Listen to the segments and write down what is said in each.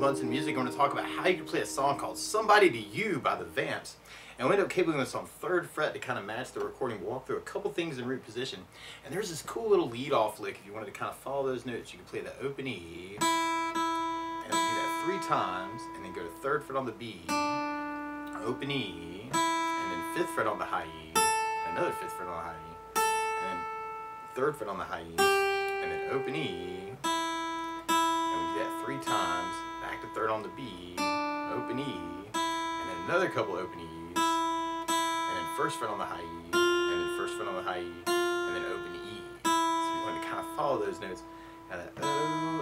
months in music. I'm going to talk about how you can play a song called Somebody to You by the Vamps. And we'll end up cabling this on 3rd fret to kind of match the recording. We'll walk through a couple things in root position. And there's this cool little lead off lick. If you wanted to kind of follow those notes, you can play the open E. And then do that 3 times. And then go to 3rd fret on the B, open E, and then 5th fret on the high E, and another 5th fret on the high E, and then 3rd fret on the high E, and then open E. And we do that 3 times. Back to 3rd on the B, open E, and then another couple open E's. 1st fret on the high E, and then 1st fret on the high E, and then open E. So you want to kind of follow those notes. Kind of O,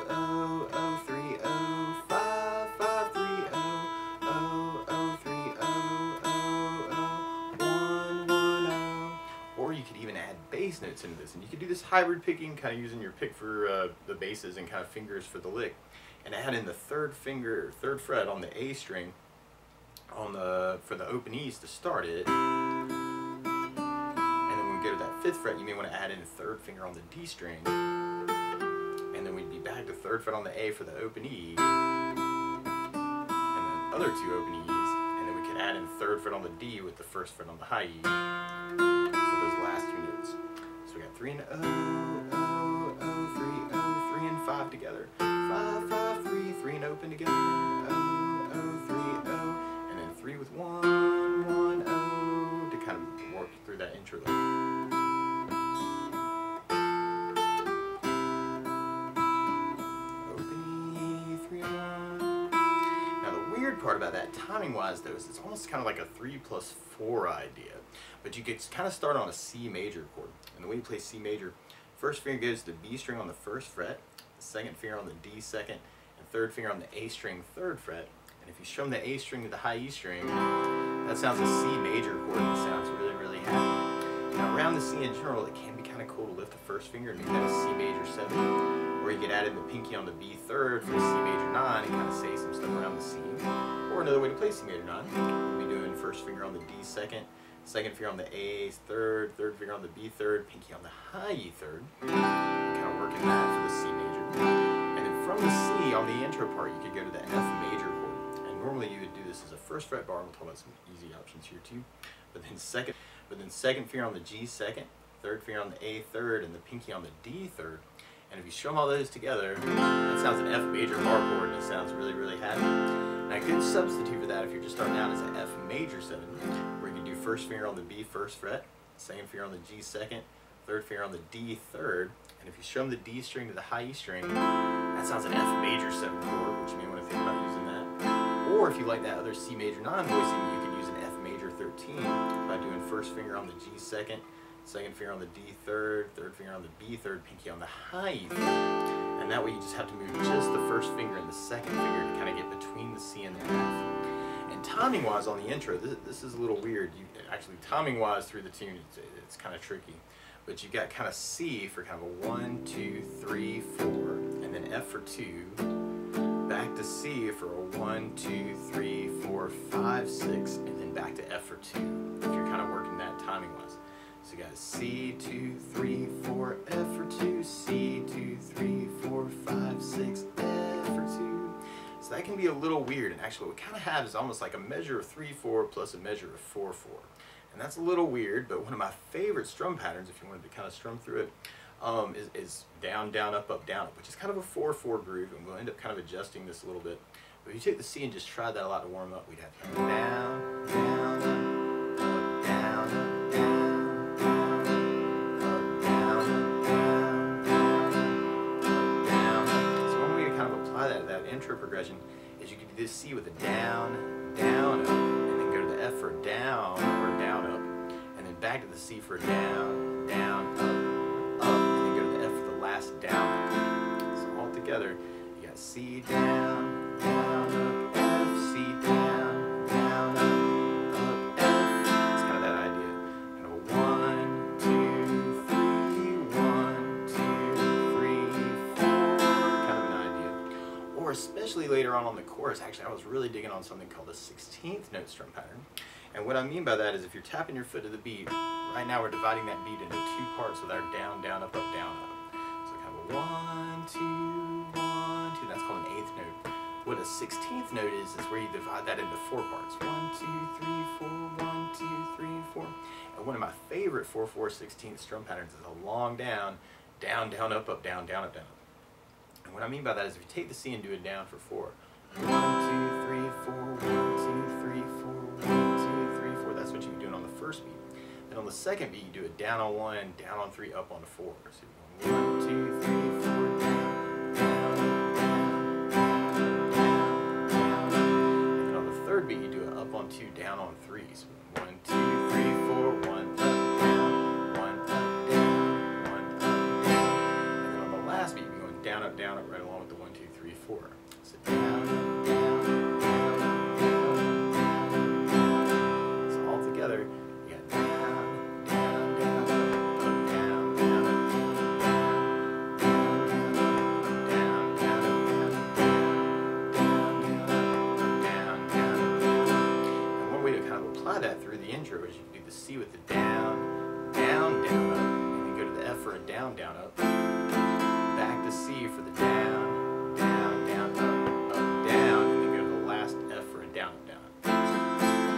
O, O, 3, O, 5, 5, 3, O, O, O, 3, O, O, O, 1, 1, O. Or you could even add bass notes into this. And you could do this hybrid picking, kind of using your pick for the basses and kind of fingers for the lick. And add in the 3rd fret on the A string on for the open E's to start it. Go to that 5th fret, you may want to add in a 3rd finger on the D string, and then we'd be back to 3rd fret on the A for the open E, and then other 2 open E's, and then we could add in 3rd fret on the D with the 1st fret on the high E for those last 2 notes. So we got 3 and O, O, O, 3, O, 3 and 5 together, 5, 5, 3, 3 and open together, O, O, 3, O, and then 3 with 1, 1, O, to kind of work through that intro lick. Part about that timing wise though is it's almost kind of like a 3+4 idea, but you could kind of start on a C major chord, and the way you play C major, 1st finger goes to the B string on the 1st fret, the 2nd finger on the D 2nd, and 3rd finger on the A string 3rd fret. And if you strum the A string to the high E string, that sounds a C major chord and it sounds really, really happy. Now around the C in general, it can be kind of cool to lift the 1st finger and make that a C major 7. Or you could add in the pinky on the B 3rd for a C major 9 and kind of say some stuff around the C. Or another way to play C major 9, we'll be doing 1st finger on the D 2nd, 2nd finger on the A 3rd, 3rd finger on the B 3rd, pinky on the high E 3rd. Kind of working that for the C major. And then from the C on the intro part, you could go to the F major chord. And normally you would do this as a 1st fret bar. We'll talk about some easy options here too. But then second finger on the G 2nd, 3rd finger on the A 3rd, and the pinky on the D 3rd. And if you strum all those together, that sounds an F major bar chord, and it sounds really, really happy. Now, a good substitute for that, if you're just starting out, is an F major 7, where you can do 1st finger on the B 1st fret, 2nd finger on the G 2nd, 3rd finger on the D 3rd, and if you strum the D string to the high E string, that sounds an F major 7 chord, which you may want to think about using that. Or if you like that other C major 9 voicing, you can use an F major 13 by doing 1st finger on the G 2nd, 2nd finger on the D 3rd, 3rd finger on the B 3rd, pinky on the high E 3rd. And that way you just have to move just the 1st finger and the 2nd finger to kind of get between the C and the F. And timing wise on the intro, this is a little weird. Actually, timing wise through the tune, it's kind of tricky. But you got kind of C for kind of a 1, 2, 3, 4, and then F for 2. Back to C for a 1, 2, 3, 4, 5, 6, and then back to F for 2. If you're kind of working that timing wise. So you got C, 2, 3, 4, F for 2, C, 2, 3, 4, 5, 6, F for 2. So that can be a little weird, and actually what we kind of have is almost like a measure of 3/4 plus a measure of 4/4. And that's a little weird, but one of my favorite strum patterns, if you wanted to kind of strum through it, is down, down, up, down, up, which is kind of a 4/4 groove, and we'll end up kind of adjusting this a little bit. But if you take the C and just try that a lot to warm up, we'd have down, down, up, down, up. That intro progression is you could do this C with a down, down, up, and then go to the F for down or down, up, and then back to the C for down, down, up, and then go to the F for the last down, up. So all together, you got C down, down, up, F, C down, down, up, F. It's kind of that idea. Kind of a 1, 2, 3, 1, 2, 3, 4, kind of an idea. Or especially later on the chorus, actually I was really digging on something called the 16th note strum pattern. And what I mean by that is if you're tapping your foot to the beat, right now we're dividing that beat into 2 parts with our down, down, up, down, up. So kind of a 1, 2, 1, 2, that's called an 8th note. What a 16th note is where you divide that into 4 parts. 1, 2, 3, 4, 1, 2, 3, 4. And one of my favorite 4/4/16 strum patterns is a long down, down, down, up, up, down, down, up, down, up. And what I mean by that is if you take the C and do it down for 4. 1, 2, 3, 4, 1, 2, 3, 4, 1, 2, 3, 4. That's what you're doing on the first beat. Then on the second beat, you do it down on 1, down on 3, up on 4. So you're going 1, 2, 3, 4, down, down, down, down, down, down. And then on the third beat, you do it up on 2, down on 3. So 1, 2, 3, 4, 1, up, down, 1, up, down, 1, up, down. And then on the last beat, you're going down, up, right along with the 1, 2, 3, 4. So down, down, down, down, down, down. So all together, you got down, down, down, up, down, down, up, down, down, down, down, down, down, down. And one way to kind of apply that through the intro is you can do the C with the down, down, down, up, and then go to the F for a down, down, up, back to C for the down, down, down, up, down, and then go to the last F for a down, down, up.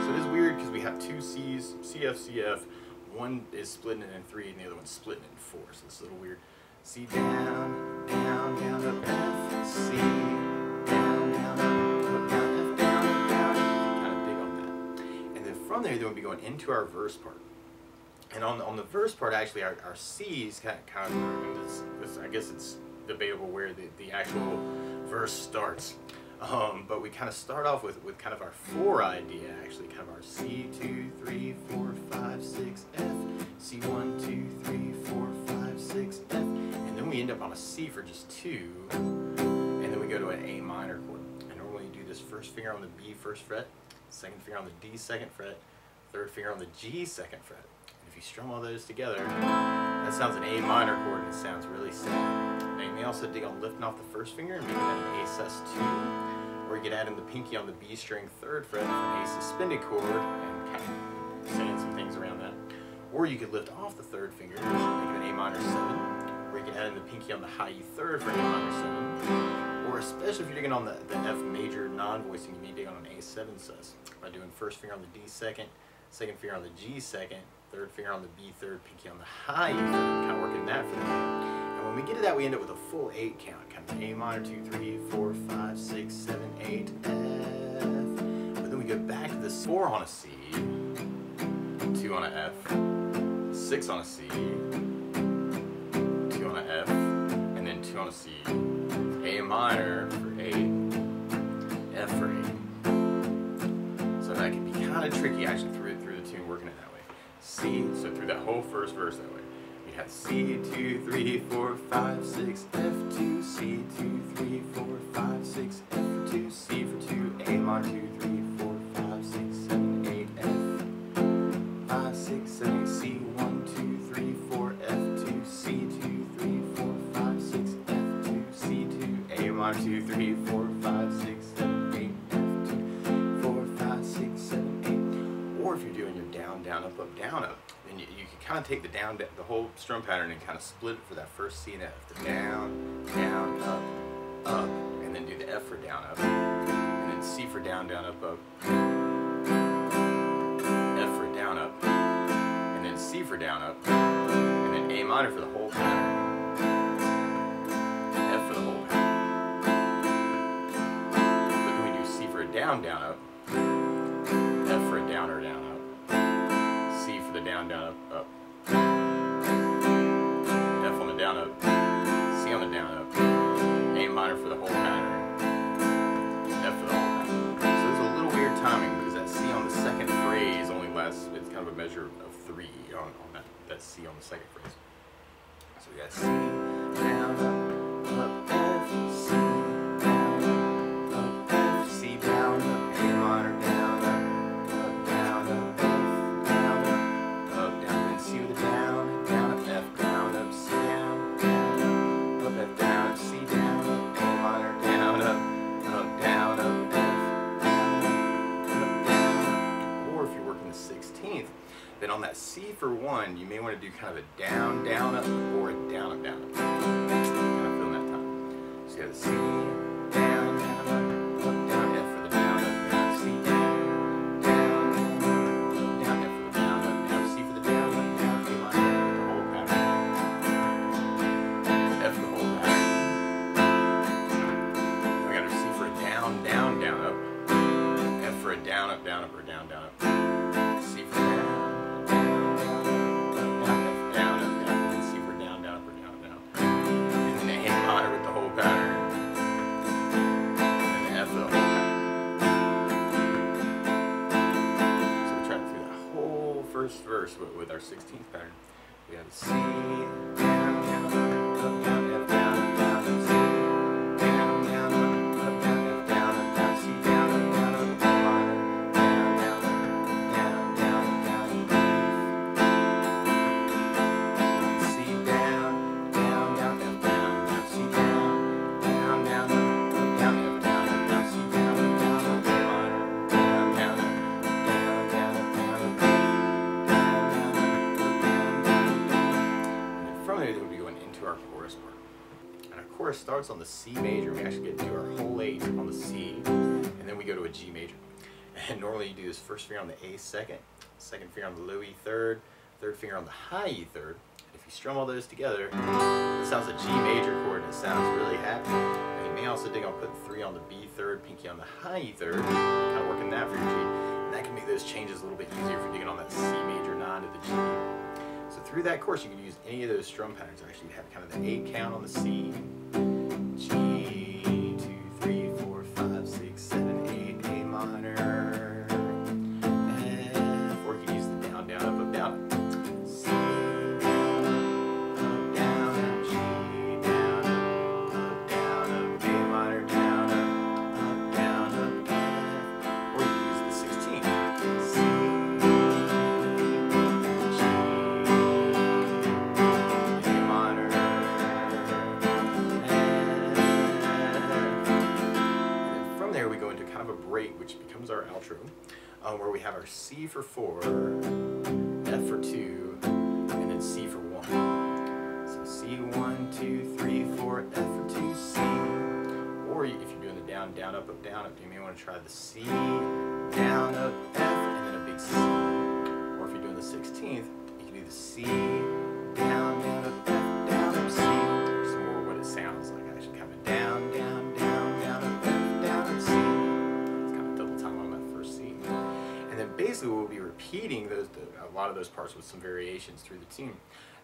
So it is weird because we have 2 C's, C, F, C, F. One is splitting it in 3 and the other one's splitting it in 4. So it's a little weird. C, down, down, down, up, F, C, down, down, up, down, F, down, down. Kind of dig on that. And then from there, we'll be going into our verse part. And on the verse part, actually, our C's kind of I guess it's debatable where the actual verse starts. But we kind of start off with kind of our 4 idea, actually, kind of our C, 2, 3, 4, 5, 6, F, C, 1, 2, 3, 4, 5, 6, F, and then we end up on a C for just 2, and then we go to an A minor chord. And normally you do this first finger on the B first fret, second finger on the D second fret, third finger on the G second fret. And if you strum all those together, that sounds an A minor chord and it sounds really sad. Now you may also dig on lifting off the first finger and making that an A sus2. Or you could add in the pinky on the B string 3rd fret for an A suspended chord and kind of saying some things around that. Or you could lift off the 3rd finger, make it an A minor 7. Or you could add in the pinky on the high E 3rd for an A minor 7. Or especially if you're digging on the F major non-voicing, you may dig on an A7 sus. By doing first finger on the D second, second finger on the G second, 3rd finger on the B 3rd, pinky on the high E 3rd, kind of working that for them. And when we get to that, we end up with a full 8 count, kind of A minor, 2, 3, 4, 5, 6, 7, 8, F. But then we go back to this 4 on a C, 2 on a F, 6 on a C, 2 on a F, and then 2 on a C, A minor for 8, F for 8. So that can be kind of tricky actually through the tune working it that way. C, so through that whole first verse that way. We have C, 2, 3, 4, 5, 6, F, 2, C, 2, 3, 4, 5, 6, F for 2, C for 2, A minor, 2, 3, 4, 5, 6, 7, 8, F, 5, 6, 7, C, 1, 2, 3, 4, F, 2, C, 2, 3, 4, 5, 6, F, 2, C, 2, A minor, 2, 3, 4, 5, 6, 7, 8, F, 2, 4, 5, 6, 7, 8. Or if you're doing your down, down, up, down, up, then you can kind of take the whole strum pattern and kind of split it for that first C and F. The down, down, up, and then do the F for down, up, and then C for down, down, up, F for down, up, and then C for down, up, and then A minor for the whole pattern, F for the whole pattern. But then we do C for a down, down, up, F for a downer, down, up, C for the down, down, up, F on the down, up, C on the down, up, A minor for the whole pattern, F for the whole pattern. So there's a little weird timing because that C on the second phrase only lasts, it's kind of a measure of 3 on that C on the second phrase. So we got C, down, up, F, C, down, up, F, C, down, up, A minor, down, up, down, up, F, down, up, down, then C with a down, down, up, F, down, up, C, down, up, F, down, up, C, down, up, A minor, down, up, down, up, F, down, down. Or if you're working the 16th, then on that C for 1, you may want to do kind of a down, down, up, or a down, up, down, up. Kind of feeling that time. So you got the C, down, down, up, our 16th pattern. We have the C, down, down, up, down, F, down, up, down, C, down, down, up, down, F, down, up, down, C, down, up, down, up, A minor, down, down, down, down, down, C, down, down, down, F, down, down, C, down, down, down, up, down, F, down, up, down, C, down, up, down, up, A minor, down, down, down, down, up, down, up, from there, we'll be going into our chorus part. And our chorus starts on the C major. We actually get to do our whole 8 on the C, and then we go to a G major. And normally you do this first finger on the A second, second finger on the low E third, third finger on the high E third. And if you strum all those together, it sounds a G major chord, and it sounds really happy. And you may also dig on putting 3 on the B third, pinky on the high E third, kind of working that for your G. And that can make those changes a little bit easier if you're digging on that C major 9 to the G. So through that course, you can use any of those strum patterns. Actually, you have kind of the 8 count on the C, G, 2, 3, 4, 5, 6, 7, 8, A minor, F, or you can use the down, down, up, down, up. C, down, up, G, down, down, up, A minor, down, up, F, or you can use the 16th. C, break, which becomes our outro, where we have our C for 4, F for 2, and then C for 1. So C 1, 2, 3, 4, F for 2, C. Or if you're doing the down, down, up, you may want to try the C, down, up, F, and then a big C. Or if you're doing the 16th, you can do the C, down, down, up, F, down, up, C. Some more what it sounds like, actually, kind of down, down, down, down, up, F, down, up, C. And then basically we'll be repeating a lot of those parts with some variations through the tune.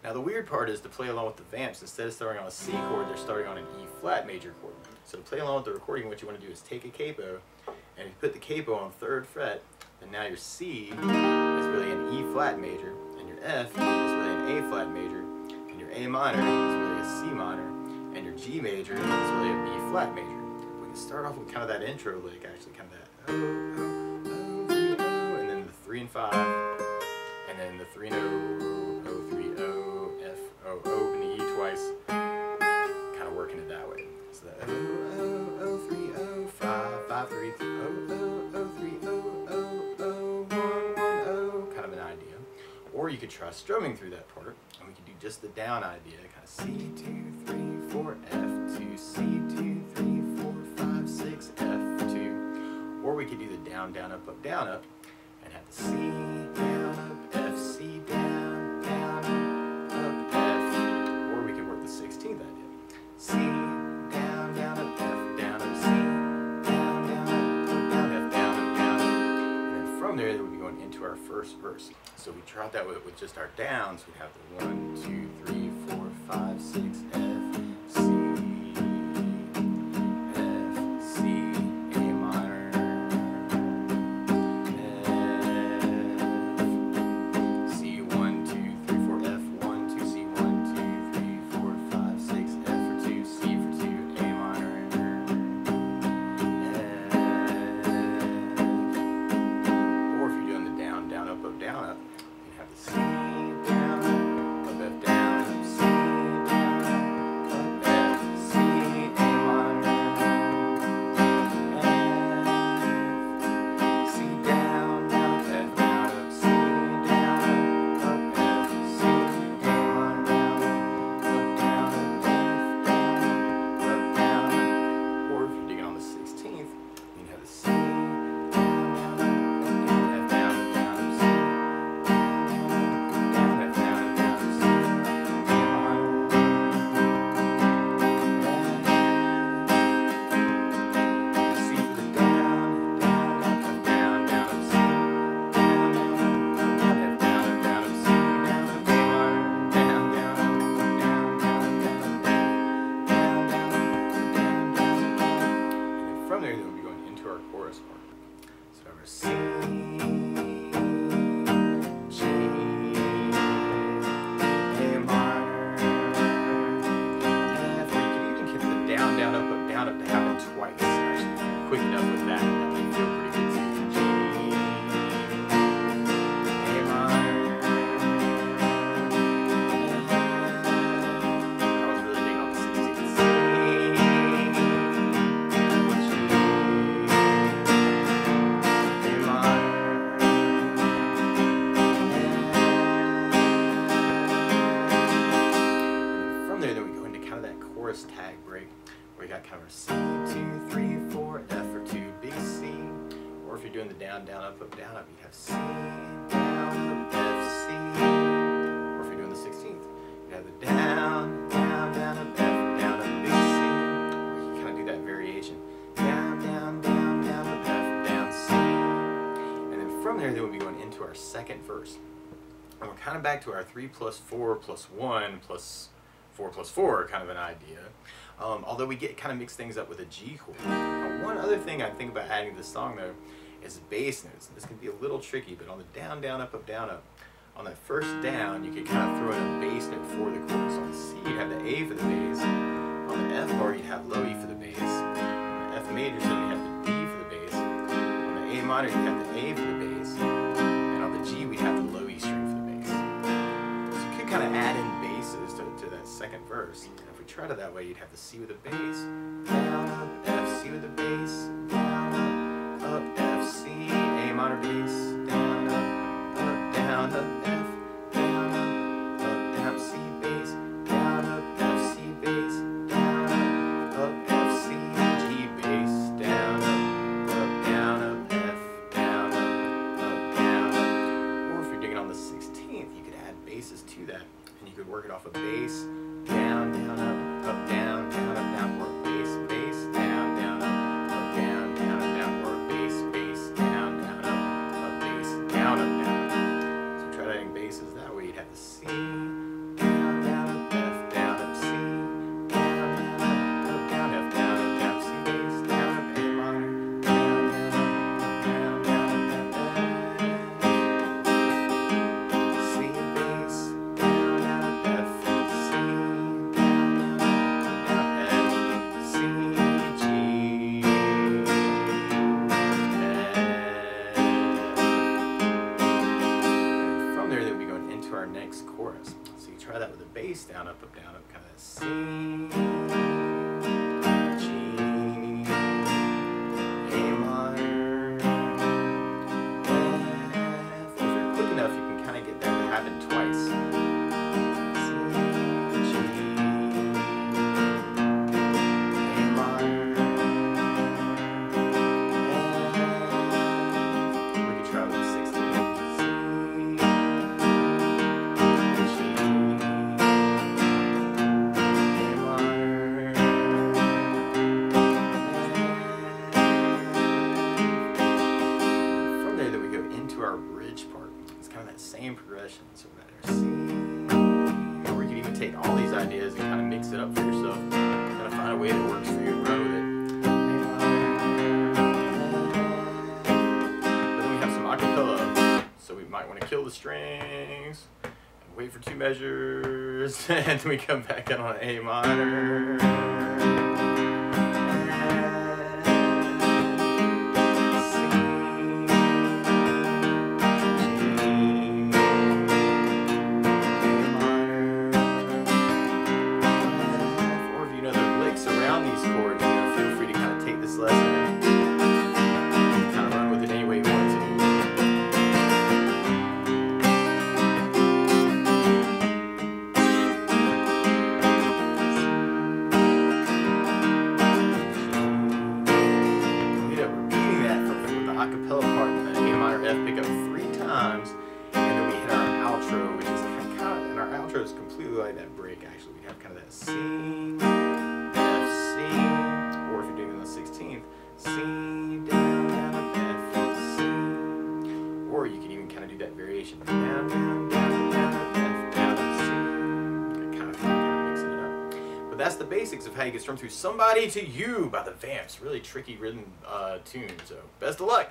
Now the weird part is to play along with the Vamps, instead of starting on a C chord, they're starting on an E flat major chord. So to play along with the recording, what you want to do is take a capo, and if you put the capo on 3rd fret, then now your C is really an E flat major, and your F is really an A flat major, and your A minor is really a C minor, and your G major is really a B flat major. We can start off with kind of that intro lick, actually kind of that and then the 3 and 5, and then the 3 and O, O, 3, O, F, O, O, and the E twice, kind of working it that way. So that O, O, O, 3, O, 5, 5, 3, O, O, O, 3, O, O, O, 1, 1, O, kind of an idea. Or you could try strumming through that part, and we could do just the down idea, kind of C, 2, 3, 4, F, 2, C, 2, 3, 4, 5, 6, F, 2. Or we could do the down, down, up, and have the C, down, up, F, C, down, up, F. Or we could work the 16th idea. C, down, up, F, down, up, C, down, up, down, F, down, up. And then from there, we'll be going into our first verse. So we trot that with just our downs. We have the 1, 2, 3, 4, 5, 6, F, C, got kind of a C, 2, 3, 4, F or 2, big C. Or if you're doing the down, down, up, down, up, you'd have C, down, up, F, C. Or if you're doing the 16th, you'd have the down, down, down, up, F, down, up, big C. Or you kind of do that variation. Down, down, down, down, up, F, down, C. And then from there, we'll be going into our second verse. And we're kind of back to our 3 plus 4 plus 1 plus 4 plus 4 kind of an idea. Although we get kind of mix things up with a G chord. Now, one other thing I think about adding to this song though is bass notes. And this can be a little tricky, but on the down, down, up, down, up, on that first down, you could kind of throw in a bass note for the chord. So on the C, you'd have the A for the bass. On the F bar, you'd have low E for the bass. On the F major, so you'd have the D for the bass. On the A minor, you'd have the A for the bass. And on the G, we'd have the low E string for the bass. So you could kind of add in basses to that second verse. And if we tried it that way, you'd have the C with the bass, down, up, F, C with the bass, down, up, F, C, A minor bass, down, up, down, up, F, down, up, C bass, down, up, F, C bass, down, up, F, C, G bass, down, up, F, down, down, up. Or if you're digging on the 16th, you could add basses to that, and you could work it off a bass, down, down, up, down, down, up, down, or bass, bass, down, down, up, down, down, up, down, or bass, bass, down, down, up, bass, down, up, down. So try adding basses that way. You'd have the C, down, down, up, F, down, up, C, down, down, up, down, F, C bass, down, up, A minor, down, down, up, C bass, down, up, F, C, our next chorus. So you try that with a bass, down, up, kind of that C, G, A minor, F. If you're quick enough, you can kind of get that to happen twice. C, G, A minor, F. We could try with the 16th. Our bridge part. It's kind of that same progression. So we're at our C, or you can even take all these ideas and kind of mix it up for yourself. Kind of find a way that works for you and run with it. But then we have some acapella, so we might want to kill the strings and wait for 2 measures, and then we come back in on A minor. Acapella part, the A minor F pick up 3 times, and then we hit our outro, which is kind of, and our outro is completely like that break. Actually, we have kind of that C, F, C, or if you're doing the 16th, C, down, down, up, F, C, or you can even kind of do that variation, down, down, down, down, up, F, down, up, C, kind of mixing it up. But that's the basics of how you get strummed through Somebody to You by the Vamps. Really tricky rhythm tune, so best of luck.